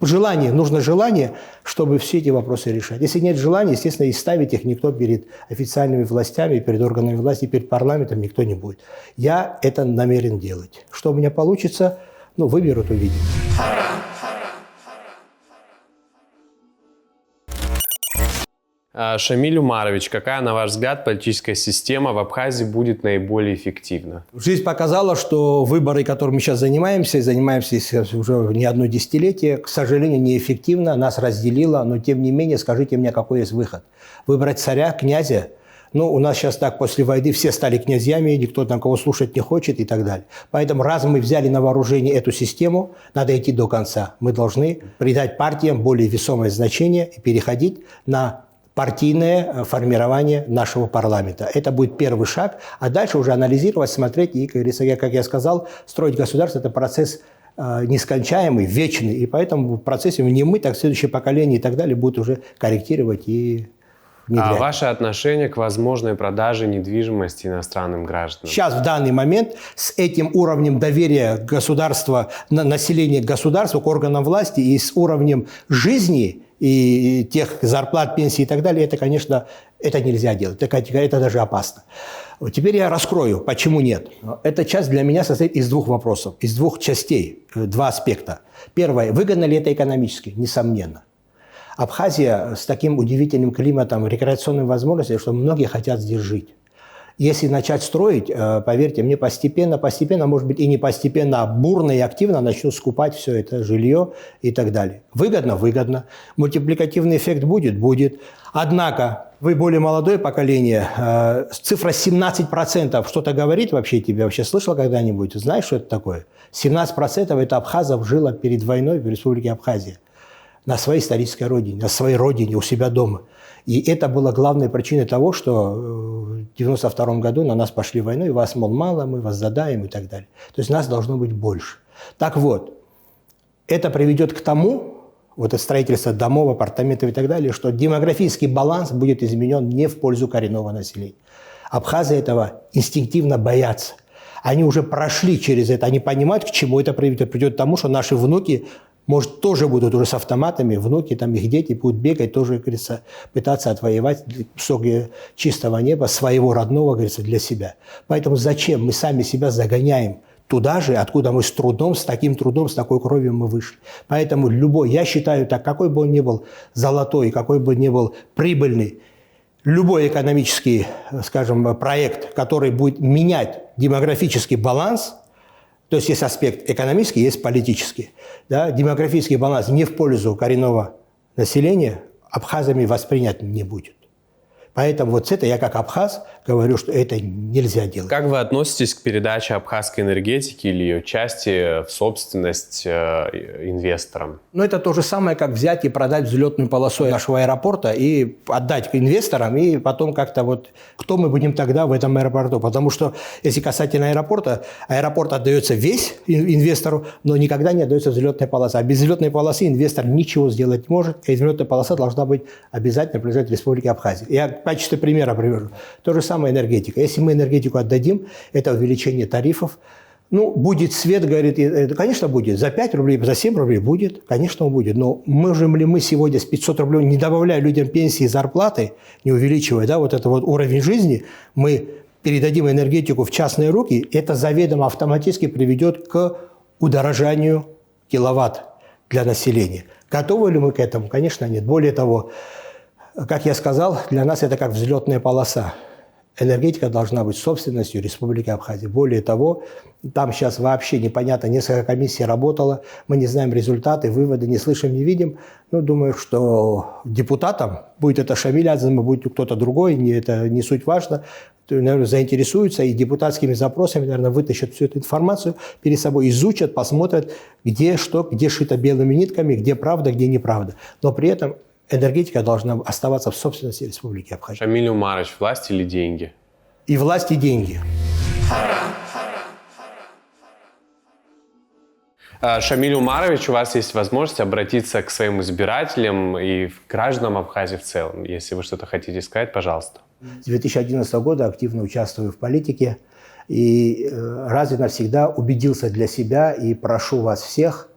нужно желание, чтобы все эти вопросы решать. Если нет желания, естественно, и ставить их никто перед официальными властями, перед органами власти, перед парламентом никто не будет. Я это намерен делать. Что у меня получится, выберут, увидим. Шамиль Умарович, какая, на ваш взгляд, политическая система в Абхазии будет наиболее эффективна? Жизнь показала, что выборы, которыми мы сейчас занимаемся уже не одно десятилетие, к сожалению, неэффективно, нас разделило, но тем не менее, скажите мне, какой есть выход? Выбрать царя, князя? У нас сейчас так, после войны все стали князьями, никто там кого слушать не хочет и так далее. Поэтому, раз мы взяли на вооружение эту систему, надо идти до конца. Мы должны придать партиям более весомое значение и переходить на партийное формирование нашего парламента. Это будет первый шаг, а дальше уже анализировать, смотреть и, как я сказал, строить государство – это процесс нескончаемый, вечный, и поэтому в процессе не мы, так следующее поколение и так далее будут уже корректировать и внедрять. А ваше отношение к возможной продаже недвижимости иностранным гражданам? Сейчас, в данный момент, с этим уровнем доверия государства, населения к государству, к органам власти и с уровнем жизни и тех зарплат, пенсий и так далее, это, конечно, это нельзя делать. Это даже опасно. Теперь я раскрою, почему нет. Эта часть для меня состоит из двух вопросов, из двух частей, два аспекта. Первое, выгодно ли это экономически? Несомненно. Абхазия с таким удивительным климатом, рекреационными возможностями, что многие хотят здесь жить. Если начать строить, поверьте мне, постепенно, может быть, и не постепенно, а бурно и активно начнут скупать все это жилье и так далее. Выгодно? Выгодно. Мультипликативный эффект будет? Будет. Однако, вы более молодое поколение, цифра 17% что-то говорит вообще тебе? Вообще слышал когда-нибудь? Знаешь, что это такое? 17% это абхазов жило перед войной в Республике Абхазия. На своей исторической родине, на своей родине, у себя дома. И это была главной причиной того, что в 1992 году на нас пошли войну, и вас, мол, мало, мы вас задаем и так далее. То есть нас должно быть больше. Так вот, это приведет к тому, вот это строительство домов, апартаментов и так далее, что демографический баланс будет изменен не в пользу коренного населения. Абхазы этого инстинктивно боятся. Они уже прошли через это, они понимают, к чему это приведет. Придет к тому, что наши внуки, может, тоже будут уже с автоматами, внуки, там их дети будут бегать, тоже, как говорится, пытаться отвоевать кусок чистого неба, своего родного, говорится, для себя. Поэтому зачем мы сами себя загоняем туда же, откуда мы с трудом, с таким трудом, с такой кровью мы вышли. Поэтому любой, я считаю так, какой бы он ни был золотой, какой бы ни был прибыльный, любой экономический, скажем, проект, который будет менять демографический баланс, то есть есть аспект экономический, есть политический. Да? Демографический баланс не в пользу коренного населения абхазами воспринят не будет. Поэтому вот это я как абхаз говорю, что это нельзя делать. Как вы относитесь к передаче абхазской энергетики или ее части в собственность инвесторам? Ну, это то же самое, как взять и продать взлетную полосу нашего аэропорта и отдать инвесторам, и потом как-то вот, кто мы будем тогда в этом аэропорту? Потому что, если касательно аэропорта, аэропорт отдается весь инвестору, но никогда не отдается взлетная полоса. А без взлетной полосы инвестор ничего сделать не может, и взлетная полоса должна быть обязательно принадлежать Республике Абхазия. Я в качестве примера привожу. То же самое энергетика. Если мы энергетику отдадим, это увеличение тарифов. Ну, будет свет, говорит, конечно, будет. За 5 рублей, за 7 рублей будет, конечно, он будет. Но можем ли мы сегодня с 500 рублей, не добавляя людям пенсии и зарплаты, не увеличивая, да, вот это вот уровень жизни, мы передадим энергетику в частные руки, это заведомо автоматически приведет к удорожанию киловатт для населения. Готовы ли мы к этому? Конечно, нет. Более того, как я сказал, для нас это как взлетная полоса. Энергетика должна быть собственностью Республики Абхазия. Более того, там сейчас вообще непонятно, несколько комиссий работало, мы не знаем результаты, выводы не слышим, не видим. Но думаю, что депутатам, будет это Шамиль Азимов, будет кто-то другой, это не суть важно, наверное, заинтересуются и депутатскими запросами, наверное, вытащат всю эту информацию перед собой, изучат, посмотрят, где что, где шито белыми нитками, где правда, где неправда. Но при этом энергетика должна оставаться в собственности Республики Абхазия. Шамиль Умарович, власть или деньги? И власть, и деньги. Шамиль Умарович, у вас есть возможность обратиться к своим избирателям и к гражданам Абхазии в целом. Если вы что-то хотите сказать, пожалуйста. С 2011 года активно участвую в политике и раз и навсегда убедился для себя и прошу вас всех,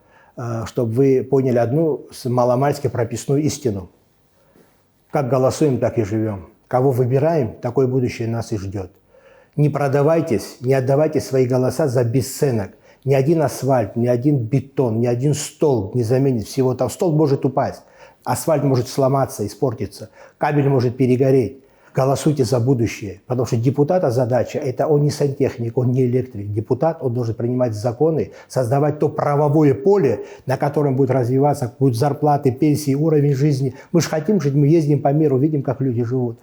чтобы вы поняли одну маломальски прописную истину. Как голосуем, так и живем. Кого выбираем, такое будущее нас и ждет. Не продавайтесь, не отдавайте свои голоса за бесценок. Ни один асфальт, ни один бетон, ни один столб не заменит всего. Там столб может упасть, асфальт может сломаться, испортиться, кабель может перегореть. Голосуйте за будущее, потому что депутата задача – это он не сантехник, он не электрик. Депутат, он должен принимать законы, создавать то правовое поле, на котором будет развиваться, будут зарплаты, пенсии, уровень жизни. Мы же хотим жить, мы ездим по миру, видим, как люди живут.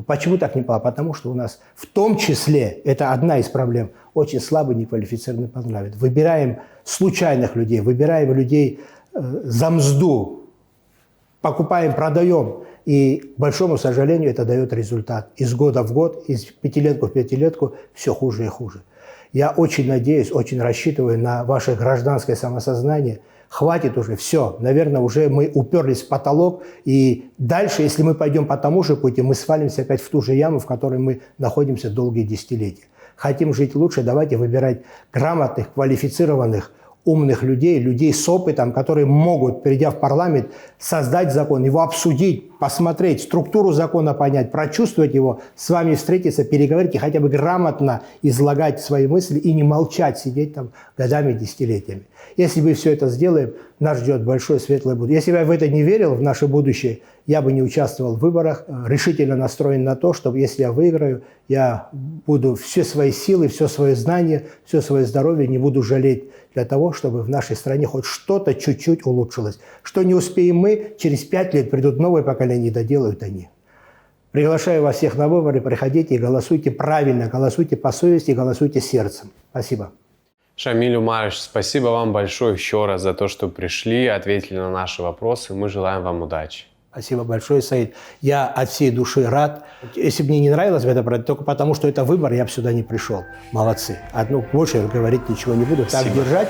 Почему так не было? Потому что у нас в том числе, это одна из проблем, очень слабый неквалифицированный парламент. Выбираем случайных людей, выбираем людей за мзду, покупаем, продаем. И, к большому сожалению, это дает результат. Из года в год, из пятилетку в пятилетку все хуже и хуже. Я очень надеюсь, очень рассчитываю на ваше гражданское самосознание. Хватит уже, все. Наверное, уже мы уперлись в потолок. И дальше, если мы пойдем по тому же пути, мы свалимся опять в ту же яму, в которой мы находимся долгие десятилетия. Хотим жить лучше, давайте выбирать грамотных, квалифицированных, умных людей, людей с опытом, которые могут, придя в парламент, создать закон, его обсудить, посмотреть, структуру закона понять, прочувствовать его, с вами встретиться, переговорить и хотя бы грамотно излагать свои мысли и не молчать, сидеть там годами, десятилетиями. Если мы все это сделаем, нас ждет большое светлое будущее. Если бы я в это не верил, в наше будущее, я бы не участвовал в выборах, решительно настроен на то, чтобы если я выиграю, я буду все свои силы, все свое знание, все свое здоровье не буду жалеть для того, чтобы в нашей стране хоть что-то чуть-чуть улучшилось. Что не успеем мы, через 5 лет придут новые поколения и доделают они. Приглашаю вас всех на выборы, приходите и голосуйте правильно, голосуйте по совести, голосуйте сердцем. Спасибо. Шамиль Умарович, спасибо вам большое еще раз за то, что пришли, ответили на наши вопросы. Мы желаем вам удачи. Спасибо большое, Саид. Я от всей души рад. Если бы мне не нравилось это, только потому, что это выбор, я бы сюда не пришел. Молодцы. Больше говорить ничего не буду. Так держать.